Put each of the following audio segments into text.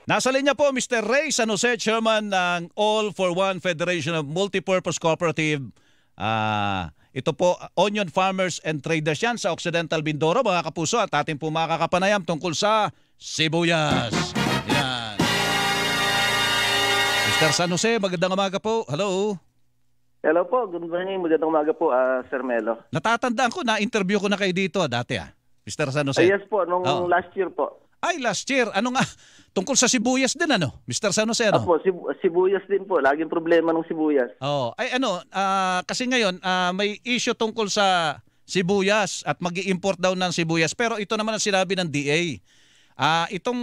Nasa linya po Mr. Ray San Jose, Chairman ng All for One Federation of Multipurpose Cooperative. Ito po, Onion Farmers and Traders yan sa Occidental Mindoro, mga kapuso, at ating po makakapanayam tungkol sa sibuyas. Yan. Mr. San Jose, magandang umaga po. Hello. Hello po, good morning. Magandang umaga po, Sir Melo. Natatandaan ko, na-interview ko na kayo dito dati Mr. San Jose. Yes po, nung last year po. Ay, last year. Ano nga? Tungkol sa sibuyas din, Mr. San Jose, Opo, sibuyas din po. Laging problema ng sibuyas. Ay, kasi ngayon, may issue tungkol sa sibuyas at mag-i-import daw ng sibuyas. Pero ito naman ang sinabi ng DA. Itong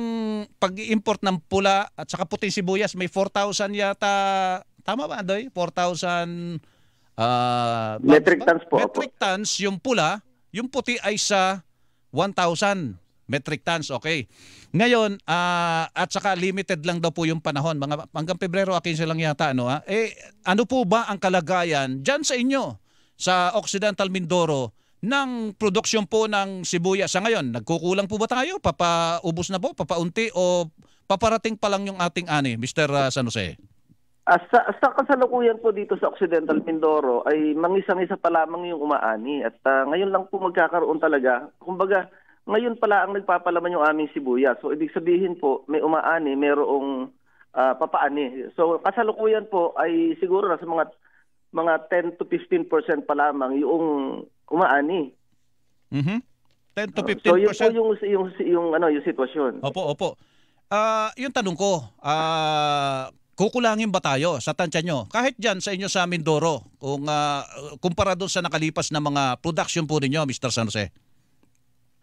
pag-i-import ng pula at saka puting sibuyas, may 4,000 yata. Tama ba, Adoy? 4,000 metric tons po. Metric tons yung pula, yung puti ay sa 1,000 metric tons, okay. Ngayon, at saka limited lang daw po yung panahon. Hanggang Pebrero 15 lang yata, ano po ba ang kalagayan dyan sa inyo, sa Occidental Mindoro, ng produksyon po ng sibuyas sa ngayon? Nagkukulang po ba tayo? Papaubos na po? Papaunti? O paparating pa lang yung ating ani, Mr. San Jose? Sa kasalukuyan po dito sa Occidental Mindoro ay mangisang-isa pa lamang yung umaani. At ngayon lang po magkakaroon talaga. Kumbaga, ngayon pala ang nagpapalaman yung aming sibuyas. So, ibig sabihin po, may umaani, mayroong papaani. So, kasalukuyan po ay siguro nasa mga 10 to 15% pa lamang yung umaani. 10 to 15%? So, yun po yung sitwasyon. Opo. Yung tanong ko, kukulangin ba tayo sa tansya nyo? Kahit dyan sa inyo sa Mindoro, kung kumpara doon sa nakalipas na mga production po ninyo, Mr. San Jose?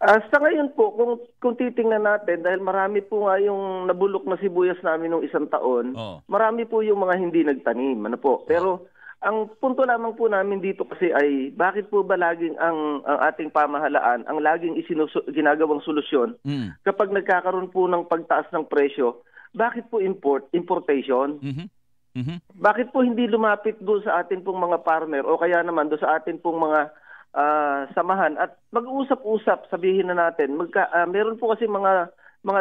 Sa ngayon po, kung titingnan natin, dahil marami po nga yung nabulok na sibuyas namin nung isang taon, marami po yung mga hindi nagtanim. Pero ang punto lamang po namin dito kasi ay bakit po ba laging ang ating pamahalaan, ang laging ginagawang solusyon kapag nagkakaroon po ng pagtaas ng presyo, bakit po importation? Bakit po hindi lumapit doon sa atin pong mga farmer o kaya naman doon sa atin pong mga samahan at mag-uusap-usap, sabihin na natin, meron po kasi mga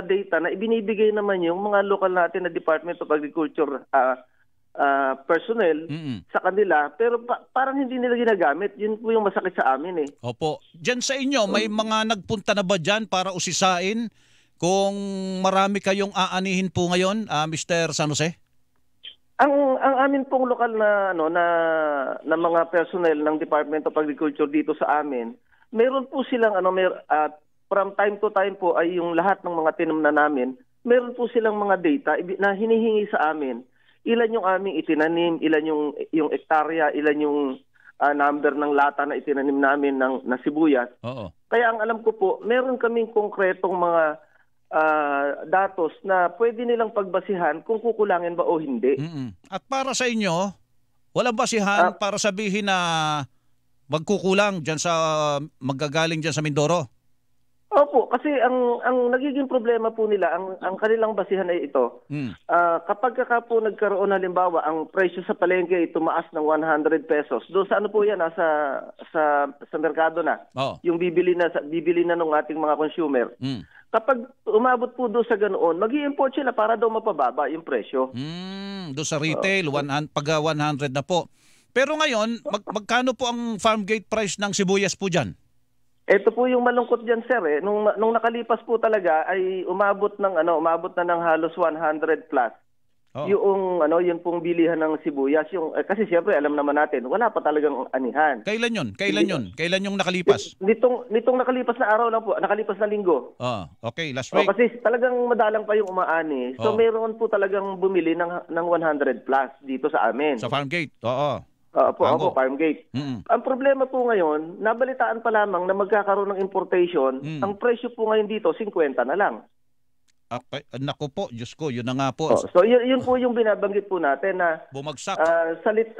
data na ibinibigay naman yung mga local natin na Department of Agriculture personnel sa kanila, pero parang hindi nila ginagamit. Yun po yung masakit sa amin Opo. Diyan sa inyo, may mga nagpunta na ba dyan para usisain kung marami kayong aanihin po ngayon, Mr. San Jose? Ang amin pong lokal na na mga personnel ng Department of Agriculture dito sa amin, meron po silang from time to time po ay yung lahat ng mga tinom na namin, meron po silang mga data na hinihingi sa amin. Ilan yung aming itinanim, ilan yung ektarya, ilan yung number ng lata na itinanim namin na sibuyas. Kaya ang alam ko po, meron kaming konkretong mga datos na pwede nilang pagbasihan kung kukulangin ba o hindi. At para sa inyo, walang basihan para sabihin na magkukulang dyan magagaling dyan sa Mindoro? Opo, kasi ang nagiging problema po nila, ang kanilang basihan ay ito. Kapag po nagkaroon halimbawa, ang presyo sa palengke ay tumaas ng 100 pesos, doon sa ano po yan, sa merkado na, yung bibili na ng ating mga consumer. Kapag umabot po doon sa ganoon, mag-i-import sila para daw mapababa yung presyo. Doon sa retail, pag 100 na po. Pero ngayon, magkano po ang farm gate price ng sibuyas po dyan? Ito po yung malungkot diyan, sir. Nung nakalipas po talaga ay umabot na ng halos 100 plus. Yun pong bilihan ng sibuyas, kasi siyempre alam naman natin, wala pa talagang anihan. Kailan 'yon? Kailan yung nakalipas? Nitong nakalipas na araw lang po, nakalipas na linggo. Okay, last week. Kasi talagang madalang pa yung umaani. So meron po talagang bumili ng 100 plus dito sa amin. Sa farm gate. Opo, farm gate. Ang problema po ngayon, nabalitaan pa lamang na magkakaroon ng importation, ang presyo po ngayon dito, 50 na lang. Naku po, Diyos ko, yun na nga po. So yun po yung binabanggit po natin na bumagsak.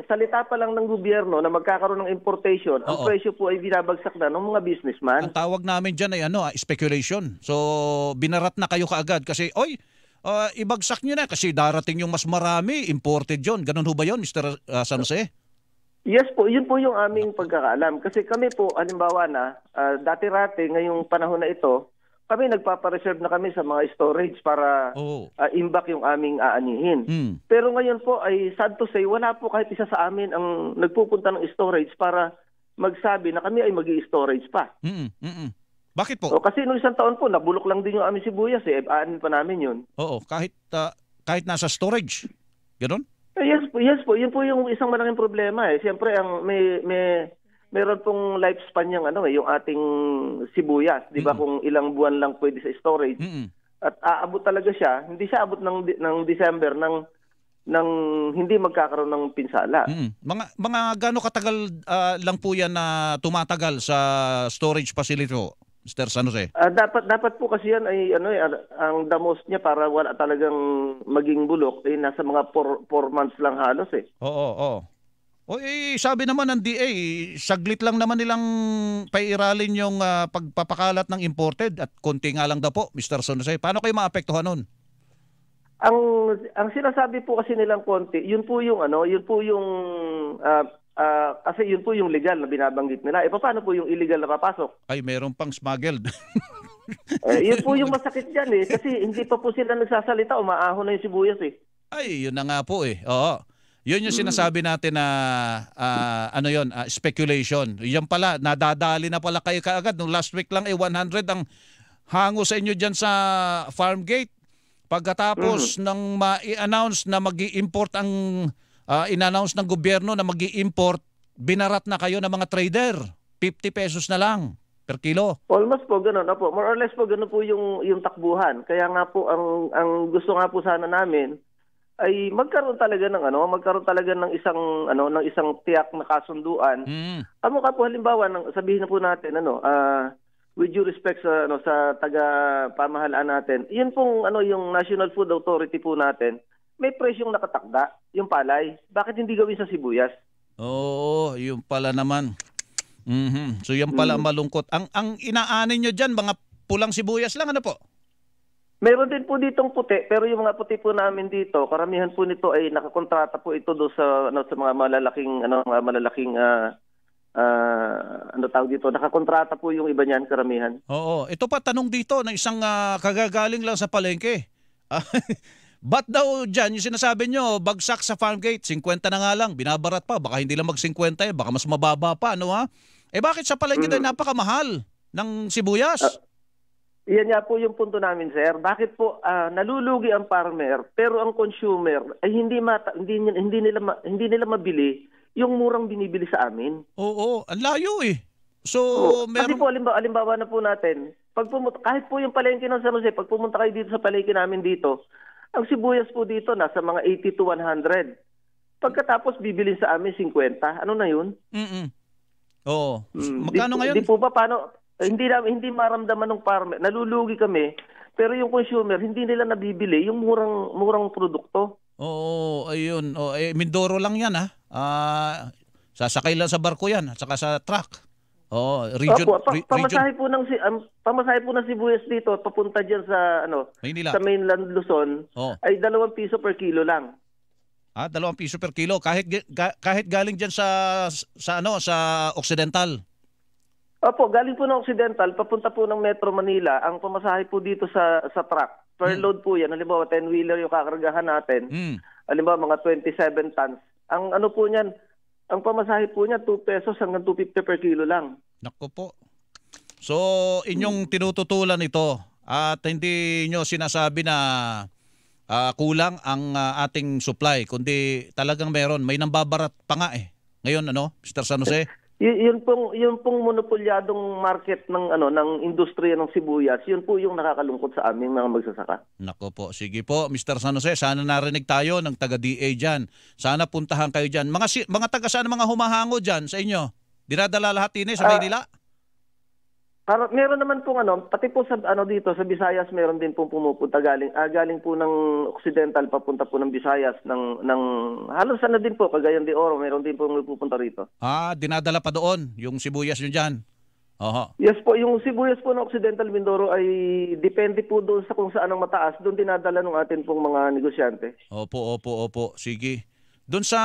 Salita pa lang ng gobyerno na magkakaroon ng importation, ang presyo po ay binabagsak na ng mga businessman. Ang tawag namin dyan ay speculation. So binarat na kayo kaagad kasi, ibagsak nyo na kasi darating yung mas marami, imported yun. Ganun ho ba yun, Mr. San Jose? Yes po, yun po yung aming pagkakaalam. Kasi kami po, halimbawa na, dati-rati ngayong panahon na ito, kami nagpapa-reserve na kami sa mga storage para imbak yung aming aanihin. Pero ngayon po ay sad to say, wala po kahit isa sa amin ang nagpupunta ng storage para magsabi na kami ay magi-storage pa. Bakit po? Kasi nung isang taon po, nabulok lang din yung aming sibuyas aanin pa namin yun. Oo, kahit nasa storage. Ganon? Yes po. Yun po yung isang malaking problema Siyempre meron pong lifespan yung ating sibuyas, 'di ba? Kung ilang buwan lang pwede sa storage. At aabot talaga siya, hindi siya abot ng December ng hindi magkakaroon ng pinsala. Mga gaano katagal lang po 'yan na tumatagal sa storage facility po, Mr. San Jose? Dapat po kasi yan ay ang damos niya para wala talagang maging bulok nasa mga 4 months lang halos Oo. Sabi naman ng DA, saglit lang naman nilang pairalin yung pagpapakalat ng imported at konti nga lang daw po, Mr. San Jose. Paano kayo maapektuhan nun? Ang sinasabi po kasi nilang konti, yun po yung kasi yun po yung legal na binabanggit nila. Paano po yung illegal na papasok? Ay, meron pang smuggled. Yun po yung masakit dyan kasi hindi pa po sila nagsasalita, umaahon na yung sibuyas Ay, yun na nga po Oo. Yun yung sinasabi natin na speculation. Yan pala, nadadali na pala kayo kaagad. Nung last week lang 100 ang hango sa inyo dyan sa farm gate. Pagkatapos ng ma-i-announce na mag-i-import in-announce ng gobyerno na mag-i-import, binarat na kayo ng mga trader. 50 pesos na lang per kilo. Almost po ganun po. More or less po ganun po yung takbuhan. Kaya nga po ang gusto nga po sana namin ay magkaroon talaga ng isang tiyak na kasunduan. Amo ka po halimbawa sabihin na po natin with due respect sa taga pamahalaan natin. Yun pong yung National Food Authority po natin, may presyong nakatakda, yung palay. Bakit hindi gawin sa sibuyas? Oo, yung pala naman. So yan pala malungkot. Ang inaanin nyo diyan mga pulang sibuyas lang po? Meron din po ditong puti, pero yung mga puti po namin dito, karamihan po nito ay nakakontrata po ito do sa mga malalaking tawag dito, nakakontrata po yung iba niyan karamihan. Oo, ito pa tanong dito ng isang kagagaling lang sa palengke. Ba't daw dyan yung sinasabi nyo, bagsak sa farm gate, 50 na nga lang, binabarat pa, baka hindi lang mag-50 baka mas mababa pa, bakit sa palengke daw napakamahal ng sibuyas? Yan nga po yung punto namin, sir. Bakit po nalulugi ang farmer pero ang consumer ay hindi nila mabili yung murang binibili sa amin? Oo, ang layo So, Kasi po alimbawa na po natin, kahit po yung palengke ng San Jose, pag pumunta kayo dito sa palengke namin dito, ang sibuyas po dito nasa mga 80 to 100. Pagkatapos bibilin sa amin 50. Ano na yun? Oo. Magkano ngayon? Di po ba paano? Hindi maramdaman ng farmer. Nalulugi kami, pero yung consumer hindi nila nabibili yung murang produkto. Oo, ayun. Mindoro lang 'yan sasakay lang sa barko 'yan at saka sa truck. Region. Pamasahe po ng sibuyas dito papunta diyan sa Maynila. Sa mainland Luzon ay 2 piso per kilo lang. 2 piso per kilo kahit galing diyan sa Occidental. Opo, galing po ng Occidental, papunta po ng Metro Manila. Ang pamasahe po dito sa truck, per load po yan. Halimbawa, 10-wheeler yung kakargahan natin. Halimbawa, mga 27 tons. Ang po niyan, ang pamasahe po niya, 2 pesos hanggang 2.50 per kilo lang. Naku po. So, inyong tinututulan ito at hindi nyo sinasabi na kulang ang ating supply, kundi talagang meron. May nambabarat pa nga Ngayon, Mr. San Jose? Yun pong monopolyadong market ng industriya ng sibuyas, yun po yung nakakalungkot sa aming mga magsasaka. Nako po, sige po Mr. San Jose, sana narinig tayo ng taga-DA diyan. Sana puntahan kayo diyan. Mga taga saan mga humahango diyan sa inyo? Dinadala lahat din sa Maynila? Meron naman pong pati po sa dito sa Visayas meron din pong pumupunta galing po ng Occidental papunta po ng Visayas ng halos din po Cagayan de Oro meron din pong pupunta rito. Dinadala pa doon yung sibuyas nyo diyan. Yes po, yung sibuyas po ng Occidental Mindoro ay depende po doon sa kung saan ang mataas, doon dinadala ng atin pong mga negosyante. Opo. Sige. Doon sa,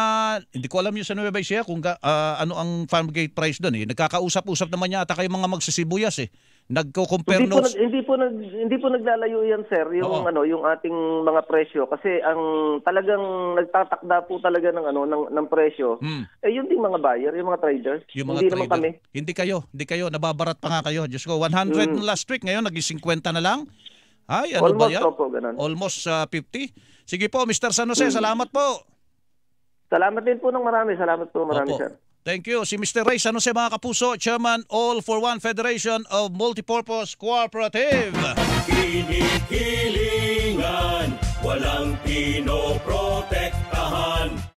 hindi ko alam yung sa Nueva Ecija kung ano ang farm gate price doon eh. Nagkakausap-usap naman yata kayo mga magsisibuyas eh. Nagko-compare notes. Hindi po naglalayo yan, sir, yung yung ating mga presyo kasi ang talagang nagtatakda po talaga ng presyo. Yun ding mga buyer, yung mga traders. Yung mga hindi trader. naman kami. Hindi kayo, nababarat pa nga kayo. Diyos ko, 100 last week ngayon naging 50 na lang. Ay, ano Almost ba yan? po, ganun. Almost 50. Sige po, Mr. San Jose, salamat po. Salamat din po ng marami. Salamat po marami, Opo. sir. Thank you. Si Mr. Ray San Jose, mga kapuso, Chairman All for One Federation of Multipurpose Cooperative. Kinikilingan, walang pinoprotektahan.